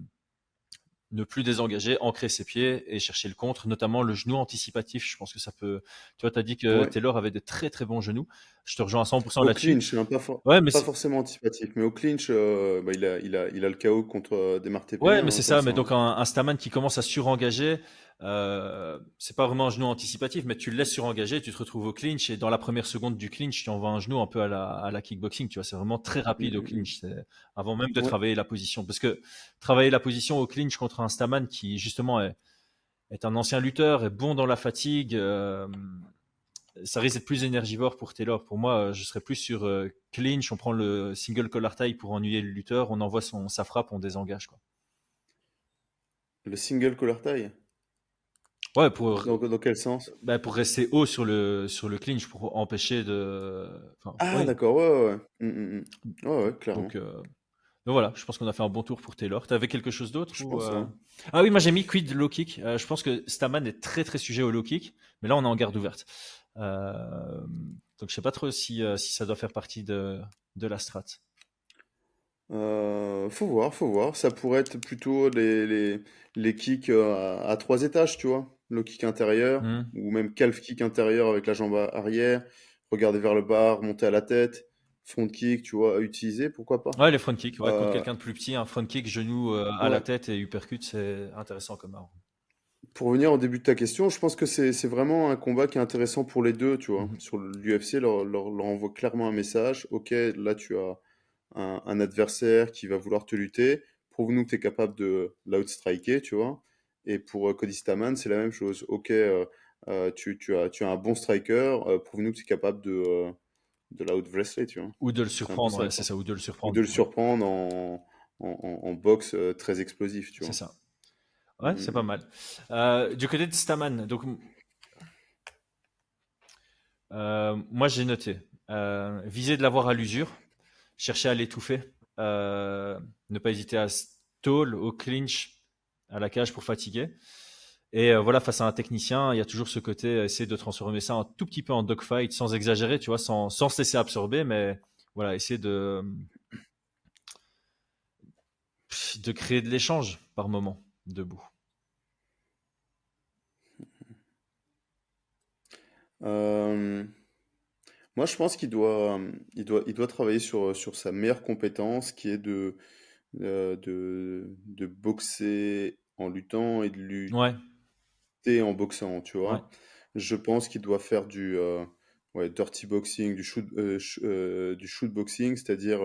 Speaker 1: Ne plus désengager, ancrer ses pieds et chercher le contre, notamment le genou anticipatif. Je pense que ça peut. Tu vois, tu as dit que
Speaker 4: Ouais.
Speaker 1: Taylor avait de très très bons genoux. Je te rejoins à 100%
Speaker 4: Au
Speaker 1: là-dessus.
Speaker 4: clinch, hein,
Speaker 1: Ouais, mais
Speaker 4: pas
Speaker 1: c'est
Speaker 4: forcément antipathique, mais au clinch, bah, il a le KO contre Demar
Speaker 1: ouais,
Speaker 4: Tépénian,
Speaker 1: mais
Speaker 4: hein,
Speaker 1: c'est
Speaker 4: comme
Speaker 1: ça.
Speaker 4: ça,
Speaker 1: Mais
Speaker 4: hein.
Speaker 1: donc un Staman qui commence à surengager, c'est pas vraiment un genou anticipatif, mais tu le laisses surengager, tu te retrouves au clinch et dans la première seconde du clinch, tu envoies un genou un peu à la kickboxing. Tu vois, c'est vraiment très
Speaker 4: Mm,
Speaker 1: rapide au
Speaker 4: mm,
Speaker 1: clinch. C'est avant même de
Speaker 4: mm. Ouais.
Speaker 1: travailler la position, parce que travailler la position au clinch contre un Staman qui justement est un ancien lutteur, est bon dans la fatigue. Ça risque d'être plus énergivore pour Taylor. Pour moi, je serais plus sur clinch. On prend le single collar tie pour ennuyer le lutteur. On envoie sa frappe, on désengage. Quoi.
Speaker 4: Le single collar tie?
Speaker 1: Ouais, pour,
Speaker 4: Dans quel sens?
Speaker 1: bah, pour rester haut sur le clinch, pour empêcher de. Enfin,
Speaker 4: Ah,
Speaker 1: oui.
Speaker 4: d'accord, ouais, ouais, ouais. Ouais, ouais,
Speaker 1: Donc,
Speaker 4: clairement.
Speaker 1: donc voilà, je pense qu'on a fait un bon tour pour Taylor. Tu avais quelque chose d'autre
Speaker 4: Je
Speaker 1: ou
Speaker 4: pense, hein.
Speaker 1: Ah oui, moi j'ai mis quid low kick. Je pense que Staman est très très sujet au low kick, mais là on est en garde ouverte. Donc je sais pas trop si ça doit faire partie de la strat.
Speaker 4: Faut voir, faut voir. Ça pourrait être plutôt les kicks à 3 étages, tu vois. Le kick intérieur,
Speaker 1: Hmm.
Speaker 4: ou même calf kick intérieur avec la jambe arrière, regarder vers le bas, remonter à la tête, front kick, tu vois, à utiliser, pourquoi pas.
Speaker 1: Ouais, les front kicks. Ouais, contre
Speaker 4: Euh,
Speaker 1: quelqu'un de plus petit, un front kick, genou à la
Speaker 4: ouais.
Speaker 1: tête et uppercut, c'est intéressant comme arme.
Speaker 4: Pour revenir au début de ta question, je pense que c'est vraiment un combat qui est intéressant pour les deux, tu vois.
Speaker 1: Mhm.
Speaker 4: Sur l'UFC, leur envoie clairement un message. Ok, là tu as un adversaire qui va vouloir te lutter. Prouve-nous que tu es capable de l'outstriker, tu vois. Et pour Cody Stamann, c'est la même chose. Ok, tu as un bon striker. Prouve-nous que tu es capable de l'out-wrestler, tu vois.
Speaker 1: Ou de le
Speaker 4: C'est un peu
Speaker 1: surprendre,
Speaker 4: ça,
Speaker 1: ouais, c'est
Speaker 4: quoi.
Speaker 1: ça, ou de le
Speaker 4: Ou
Speaker 1: surprendre.
Speaker 4: de le
Speaker 1: Ouais,
Speaker 4: surprendre en boxe très explosif, tu
Speaker 1: c'est
Speaker 4: vois.
Speaker 1: ça.
Speaker 4: Mm,
Speaker 1: Ouais, c'est
Speaker 4: mm,
Speaker 1: pas
Speaker 4: mm.
Speaker 1: mal. Du côté de Staman, donc moi j'ai noté viser de l'avoir à l'usure, chercher à l'étouffer, ne pas hésiter à stall, au clinch, à la cage pour fatiguer. Et voilà, face à un technicien, il y a toujours ce côté, essayer de transformer ça un tout petit peu en dogfight, sans exagérer, tu vois, sans se laisser absorber, mais voilà, essayer de créer de l'échange par moment, debout.
Speaker 4: Euh, Moi, je pense qu'il doit travailler sur sa meilleure compétence, qui est de boxer en luttant et de
Speaker 1: Ouais,
Speaker 4: lutter en boxant, tu
Speaker 1: ouais.
Speaker 4: vois. Je pense qu'il doit faire ouais, dirty boxing, du shoot boxing, c'est-à-dire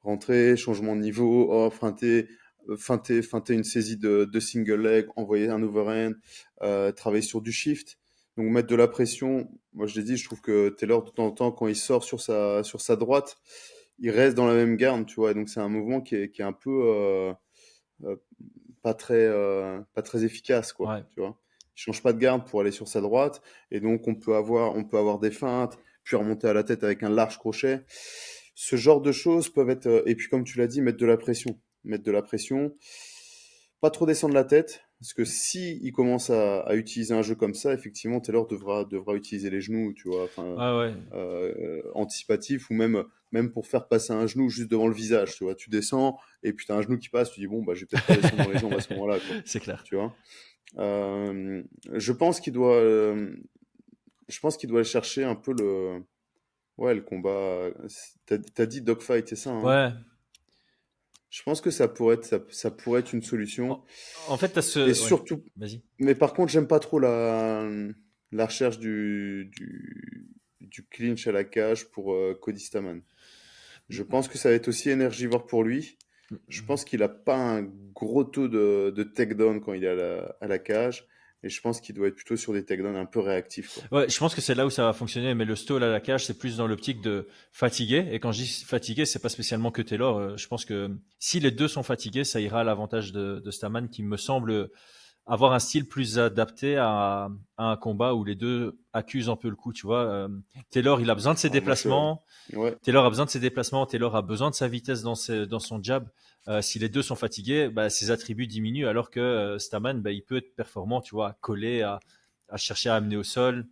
Speaker 4: rentrer, changement de niveau, oh, feinter une saisie de single leg, envoyer un overhand, travailler sur du shift. Donc mettre de la pression. Moi, je l'ai dit, je trouve que Taylor, de temps en temps, quand il sort sur sa droite, il reste dans la même garde, tu vois. Et donc c'est un mouvement qui est un peu euh, pas très efficace, quoi,
Speaker 1: Ouais.
Speaker 4: tu vois. Il change pas de garde pour aller sur sa droite, et donc on peut avoir des feintes, puis remonter à la tête avec un large crochet. Ce genre de choses peuvent être, et puis comme tu l'as dit, mettre de la pression, pas trop descendre la tête, parce que si il commence à utiliser un jeu comme ça, effectivement, Taylor devra utiliser les genoux, tu vois, enfin,
Speaker 1: Ouais, ouais,
Speaker 4: anticipatif, ou même pour faire passer un genou juste devant le visage, tu vois. Tu descends, et puis tu as un genou qui passe, tu dis, bon, bah, je vais peut-être pas descendre dans les jambes à ce moment-là, quoi.
Speaker 1: c'est clair.
Speaker 4: Tu vois. Euh, je pense qu'il doit, je pense qu'il doit chercher un peu le combat. T'as dit dogfight, c'est ça, hein?
Speaker 1: Ouais.
Speaker 4: Je pense que ça pourrait être une solution.
Speaker 1: En, en fait, t'as
Speaker 4: Et
Speaker 1: ce. Ouais,
Speaker 4: surtout,
Speaker 1: vas-y.
Speaker 4: mais par contre, j'aime pas trop la recherche du clinch à la cage pour Cody Stamann. Je pense que ça va être aussi énergivore pour lui. Je pense qu'il n'a pas un gros taux de takedown quand il est à la cage. Et je pense qu'il doit être plutôt sur des takedowns un peu réactifs, quoi.
Speaker 1: Ouais, je pense que c'est là où ça va fonctionner, mais le stall à la cage, c'est plus dans l'optique de fatiguer. Et quand je dis fatigué, c'est pas spécialement que Taylor. Je pense que si les deux sont fatigués, ça ira à l'avantage de Stamann, qui me semble avoir un style plus adapté à un combat où les deux accusent un peu le coup, tu vois. Taylor, il a besoin de ses
Speaker 4: Alors moi,
Speaker 1: déplacements.
Speaker 4: ouais.
Speaker 1: Taylor a besoin de ses déplacements. Taylor a besoin de sa vitesse dans son jab. Si les deux sont fatigués, bah, ses attributs diminuent, alors que Stamann, bah, il peut être performant, tu vois, à coller, à chercher à amener au sol.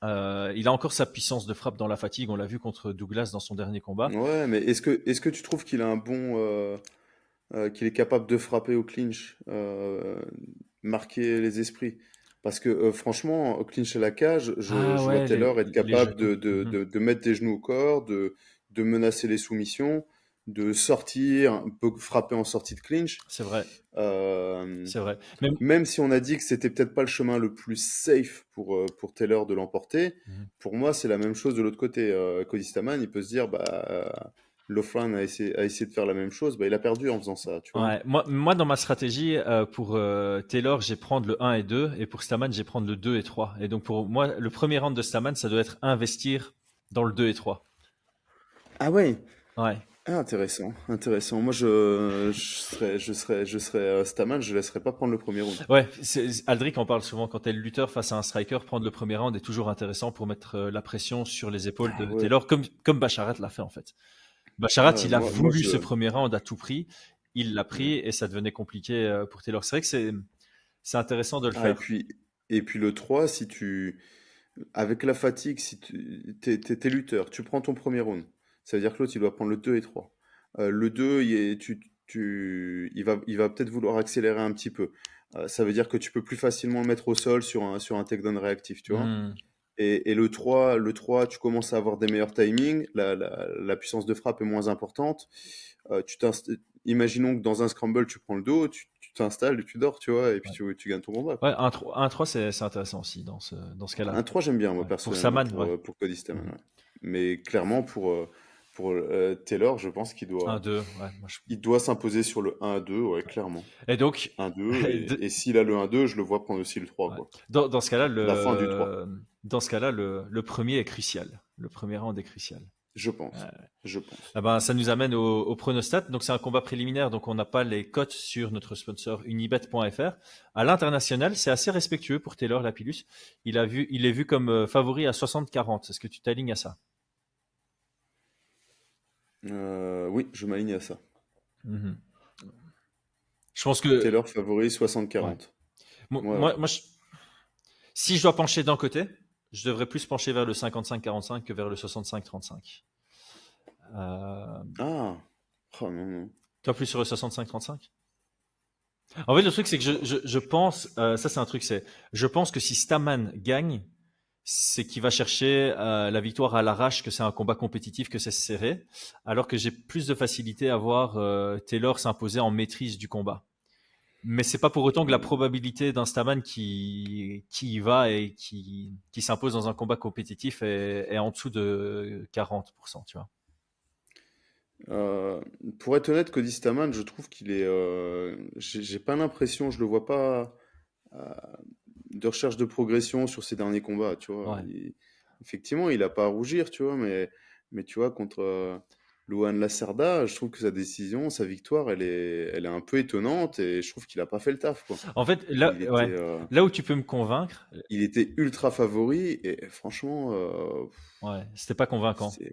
Speaker 1: Il a encore sa puissance de frappe dans la fatigue. On l'a vu contre Douglas dans son dernier combat.
Speaker 4: Ouais, mais est-ce que tu trouves qu'il a un bon, qu'il est capable de frapper au clinch, marquer les esprits? Parce que franchement, au clinch à la cage,
Speaker 1: Ah
Speaker 4: je vois
Speaker 1: ouais,
Speaker 4: Taylor être
Speaker 1: les
Speaker 4: capable
Speaker 1: genoux. Mhm.
Speaker 4: de mettre des genoux au corps, de menacer les soumissions, de sortir, frapper en sortie de clinch.
Speaker 1: C'est vrai,
Speaker 4: Euh,
Speaker 1: c'est vrai. Mais
Speaker 4: Même si on a dit que c'était peut-être pas le chemin le plus safe pour Taylor de l'emporter,
Speaker 1: Mhm.
Speaker 4: pour moi, c'est la même chose de l'autre côté. Cody Stamann, il peut se dire, Loughlin a essayé de faire la même chose, bah, il a perdu en faisant ça, tu vois.
Speaker 1: Ouais, moi, dans ma stratégie, pour Taylor, j'ai prendre le 1 et 2, et pour Stamann, j'ai prendre le 2 et 3. Et donc, pour moi, le premier round de Stamann, ça doit être investir dans le 2 et 3.
Speaker 4: Ah ouais.
Speaker 1: Ouais.
Speaker 4: Ah, intéressant, intéressant. Moi, je serais Stamann, je laisserais pas prendre le premier round.
Speaker 1: Ouais, Aldric en parle souvent quand t'es le lutteur face à un striker, prendre le premier round est toujours intéressant pour mettre la pression sur les épaules
Speaker 4: Ah
Speaker 1: de
Speaker 4: ouais.
Speaker 1: Taylor, comme Basharat l'a fait en fait. Basharat, il a
Speaker 4: Moi,
Speaker 1: voulu ce premier round à tout prix, il l'a
Speaker 4: ouais.
Speaker 1: pris et ça devenait compliqué pour Taylor. C'est vrai que c'est intéressant de le
Speaker 4: Ah,
Speaker 1: faire.
Speaker 4: et puis le 3, avec la fatigue, si t'es lutteur, tu prends ton premier round. Ça veut dire que l'autre, il doit prendre le 2 et 3. Le 2, il va peut-être vouloir accélérer un petit peu. Ça veut dire que tu peux plus facilement le mettre au sol sur un takedown réactif, tu vois.
Speaker 1: Hmm.
Speaker 4: Et le 3, tu commences à avoir des meilleurs timings, la puissance de frappe est moins importante. Imaginons que dans un scramble, tu prends le dos, tu t'installes et tu dors, tu vois, et puis
Speaker 1: Ouais,
Speaker 4: tu gagnes ton combat,
Speaker 1: ouais
Speaker 4: quoi.
Speaker 1: 1-3, c'est intéressant aussi dans ce cas-là.
Speaker 4: Un 3 j'aime bien, moi,
Speaker 1: Ouais. Pour
Speaker 4: personnellement,
Speaker 1: Saman, ouais.
Speaker 4: pour Cody Stamann,
Speaker 1: Mhm.
Speaker 4: ouais. Mais clairement, pour Taylor, je pense
Speaker 1: 1-2, ouais.
Speaker 4: il doit s'imposer sur le 1-2, ouais, clairement.
Speaker 1: Et donc,
Speaker 4: 1-2,
Speaker 1: de-
Speaker 4: et s'il a le 1-2, je le vois prendre aussi le 3,
Speaker 1: ouais.
Speaker 4: quoi.
Speaker 1: Dans ce cas-là,
Speaker 4: La fin du 3,
Speaker 1: le premier est crucial. Le premier round est crucial.
Speaker 4: je
Speaker 1: Euh,
Speaker 4: pense. Je pense.
Speaker 1: ah ben, ça nous amène au pronostat. Donc, c'est un combat préliminaire, donc on n'a pas les cotes sur notre sponsor unibet.fr. À l'international, c'est assez respectueux pour Taylor Lapillus. Il est vu comme favori à 60-40. Est-ce que tu t'alignes à ça?
Speaker 4: Oui, je m'aligne à ça.
Speaker 1: Mhm. Je pense que,
Speaker 4: Taylor favori
Speaker 1: ouais.
Speaker 4: 60-40.
Speaker 1: Moi,
Speaker 4: Ouais, ouais.
Speaker 1: moi, si je dois pencher d'un côté, je devrais plus pencher vers le 55-45 que vers le 65-35. Euh,
Speaker 4: Ah, oh non, non.
Speaker 1: Toi, plus sur le 65-35? En fait, le truc, c'est que je pense, ça c'est un truc, je pense que si Staman gagne, c'est qu'il va chercher la victoire à l'arrache, que c'est un combat compétitif, que c'est serré, alors que j'ai plus de facilité à voir Taylor s'imposer en maîtrise du combat. Mais c'est pas pour autant que la probabilité d'un Staman qui y va et qui s'impose dans un combat compétitif est en dessous de 40%, tu vois.
Speaker 4: Euh, pour être honnête, Cody Stamann, je trouve qu'il est. J'ai pas l'impression, je le vois pas euh, de recherche de progression sur ses derniers combats, tu vois.
Speaker 1: Ouais.
Speaker 4: Effectivement, il a pas à rougir, tu vois, mais tu vois, contre Luan Lacerda, je trouve que sa décision, sa victoire, elle est un peu étonnante et je trouve qu'il a pas fait le taf, quoi.
Speaker 1: En fait,
Speaker 4: Il était,
Speaker 1: ouais, là où tu peux me convaincre,
Speaker 4: il était ultra favori et franchement,
Speaker 1: ouais, c'était pas convaincant.
Speaker 4: c'est-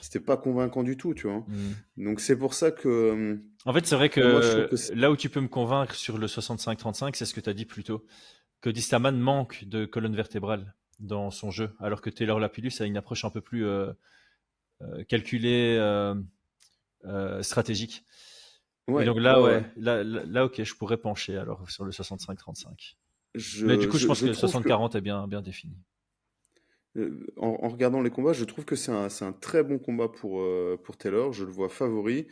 Speaker 4: c'était pas convaincant du tout, tu vois.
Speaker 1: Hmm.
Speaker 4: Donc c'est pour ça que,
Speaker 1: En fait, c'est vrai
Speaker 4: pour moi, je trouve
Speaker 1: que
Speaker 4: que
Speaker 1: là où tu peux me convaincre sur le 65-35, c'est ce que tu as dit plus tôt, que Distaman manque de colonne vertébrale dans son jeu, alors que Taylor Lapillus a une approche un peu plus calculée, stratégique. Et
Speaker 4: ouais,
Speaker 1: donc là,
Speaker 4: ouais,
Speaker 1: ouais,
Speaker 4: ouais.
Speaker 1: là, ok, je pourrais pencher alors sur le 65-35. Mais du
Speaker 4: Je,
Speaker 1: coup, je
Speaker 4: je,
Speaker 1: pense
Speaker 4: je
Speaker 1: que le
Speaker 4: trouve que,
Speaker 1: 60-40 est bien défini.
Speaker 4: en regardant les combats, je trouve que c'est un très bon combat pour Taylor. Je le vois favori.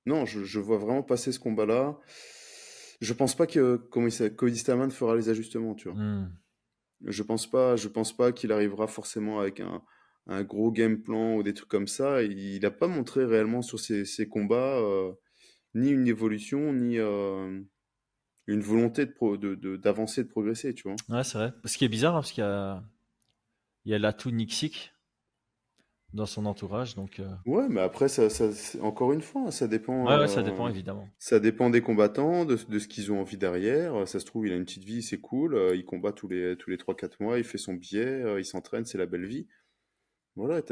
Speaker 4: Non, je vois vraiment passer ce combat-là. Je pense pas que Cody Stamann fera les ajustements, tu vois. Je pense pas qu'il arrivera forcément avec un gros game plan ou des trucs comme ça. Il n'a pas montré réellement sur ses combats ni une évolution, ni une volonté d'avancer, de progresser, tu vois.
Speaker 1: Ouais, c'est vrai. Ce qui est bizarre, hein, parce qu'il y a l'atout Nixic dans son entourage. Donc,
Speaker 4: Ouais, mais après, encore une fois, ça dépend.
Speaker 1: ouais, ça dépend évidemment.
Speaker 4: Ça dépend des combattants, de ce qu'ils ont envie derrière. Ça se trouve, il a une petite vie, c'est cool. Il combat tous les 3-4 mois, il fait son billet, il s'entraîne, c'est la belle vie. Voilà,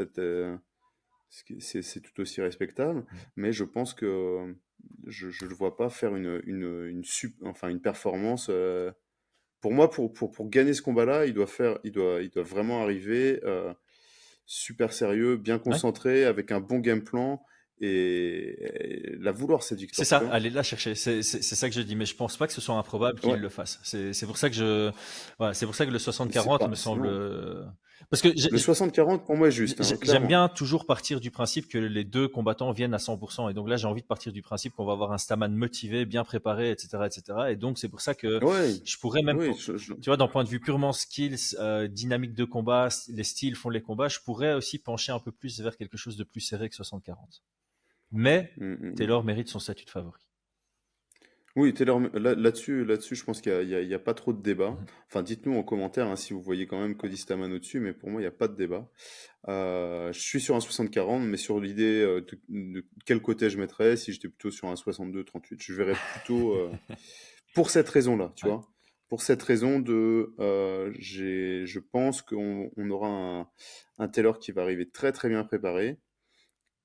Speaker 4: c'est tout aussi respectable. Mais je pense que je ne le vois pas faire une performance. Pour moi, pour gagner ce combat-là, il doit vraiment arriver super sérieux, bien concentré, avec un bon game plan et la vouloir cette victoire.
Speaker 1: C'est ça, aller la chercher. C'est ça que je dis, mais je pense pas que ce soit improbable qu'il le fasse. C'est pour ça que c'est pour ça que le 60-40 me semble. Parce que
Speaker 4: le 60-40 pour moi est juste.
Speaker 1: J'aime bien toujours partir du principe que les deux combattants viennent à 100%. Et donc là, j'ai envie de partir du principe qu'on va avoir un Stamann motivé, bien préparé, etc., etc. Et donc c'est pour ça que je pourrais même, tu vois, d'un point de vue purement skills, dynamique de combat, les styles font les combats, je pourrais aussi pencher un peu plus vers quelque chose de plus serré que 60-40. Mais Taylor mérite son statut de favori.
Speaker 4: Oui, Taylor, là-dessus, je pense qu'il y a pas trop de débat. Enfin, dites-nous en commentaire si vous voyez quand même Cody Stamann au-dessus, mais pour moi, il n'y a pas de débat. Je suis sur un 60-40, mais sur l'idée de quel côté je mettrais, si j'étais plutôt sur un 62-38, je verrais plutôt pour cette raison-là, tu vois. Pour cette raison je pense qu'on aura un Taylor qui va arriver très très bien préparé.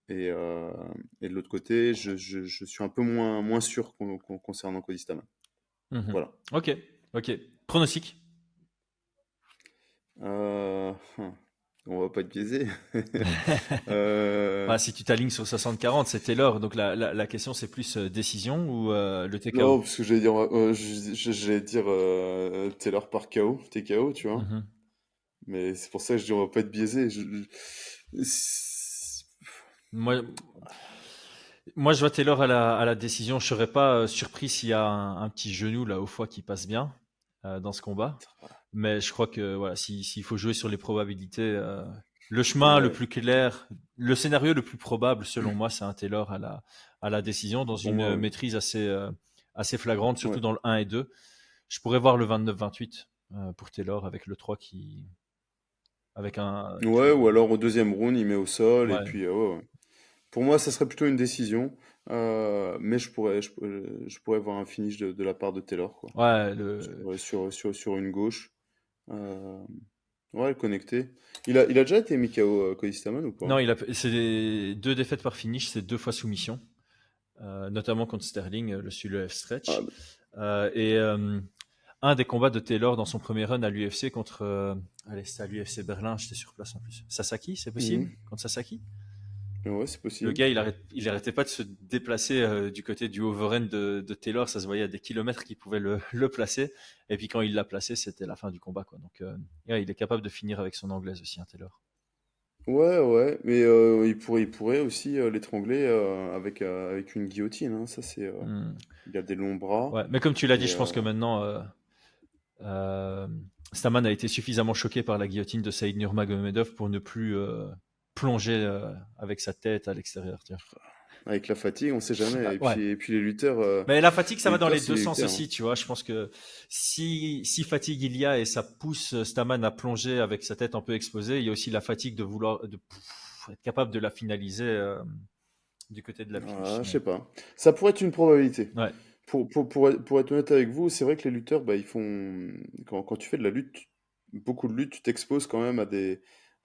Speaker 4: Et de l'autre côté, je suis un peu moins sûr concernant Cody Stamann. Voilà.
Speaker 1: Ok. Pronostic.
Speaker 4: On va pas être biaisé.
Speaker 1: Si tu t'alignes sur 60-40, c'est Taylor. Donc la question, c'est plus décision ou le TKO?
Speaker 4: Non, parce que j'allais dire Taylor par KO, TKO, tu vois. Mais c'est pour ça que je dis on va pas être biaisé.
Speaker 1: Moi, je vois Taylor à la décision. Je serais pas surpris s'il y a un petit genou là au foie qui passe bien dans ce combat. Mais je crois que voilà, s'il faut jouer sur les probabilités, le chemin le plus clair, le scénario le plus probable selon moi, c'est un Taylor à la décision dans une maîtrise assez flagrante, surtout dans le 1 et 2. Je pourrais voir le 29-28 pour Taylor avec le 3 avec un.
Speaker 4: Ouais, ou alors au deuxième round, il met au sol et puis. Pour moi, ça serait plutôt une décision, mais je pourrais voir un finish de la part de Taylor, quoi.
Speaker 1: Ouais,
Speaker 4: sur une gauche. Ouais, connecté. Il a déjà été mis KO Cody Stamann ou pas?
Speaker 1: Non, c'est 2 défaites par finish, c'est 2 fois soumission, notamment contre Sterling, le F stretch. Et un des combats de Taylor dans son premier run à l'UFC contre, c'était à l'UFC Berlin, j'étais sur place en plus. Sasaki, c'est possible? Contre Sasaki?
Speaker 4: Ouais, c'est possible.
Speaker 1: Le gars, il arrêtait pas de se déplacer du côté du overhand de Taylor. Ça se voyait à des kilomètres qu'il pouvait le placer. Et puis quand il l'a placé, c'était la fin du combat, quoi. Donc, il est capable de finir avec son anglaise aussi, hein, Taylor.
Speaker 4: Ouais, mais il pourrait aussi l'étrangler avec une guillotine. Hein. Ça, c'est. Il a des longs bras.
Speaker 1: Ouais, mais comme tu l'as dit, je pense que maintenant, Stamann a été suffisamment choqué par la guillotine de Saïd Nurmagomedov pour ne plus plonger avec sa tête à l'extérieur.
Speaker 4: Avec la fatigue, on sait jamais. Et puis les lutteurs.
Speaker 1: Mais la fatigue, ça va dans les deux sens aussi, tu vois. Je pense que si fatigue il y a et ça pousse Stamann à plonger avec sa tête un peu exposée, il y a aussi la fatigue de être capable de la finaliser du côté de la finish.
Speaker 4: Je sais pas. Ça pourrait être une probabilité.
Speaker 1: Ouais.
Speaker 4: Pour être honnête avec vous, c'est vrai que les lutteurs, ils font. Quand tu fais de la lutte, beaucoup de lutte, tu t'exposes quand même à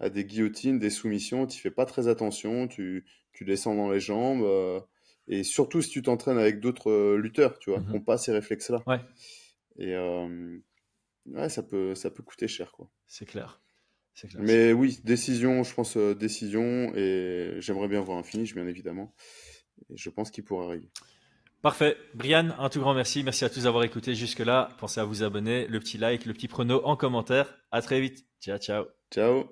Speaker 4: des guillotines, des soumissions, tu fais pas très attention, tu descends dans les jambes, et surtout si tu t'entraînes avec d'autres lutteurs, tu vois, qui n'ont pas ces réflexes-là.
Speaker 1: Ouais.
Speaker 4: Et ça peut coûter cher, quoi.
Speaker 1: C'est clair.
Speaker 4: Mais oui, décision, je pense, décision, et j'aimerais bien voir un finish, bien évidemment. Et je pense qu'il pourra arriver.
Speaker 1: Parfait. Brian, un tout grand merci. Merci à tous d'avoir écouté jusque-là. Pensez à vous abonner, le petit like, le petit prono en commentaire. À très vite. Ciao.
Speaker 4: Ciao.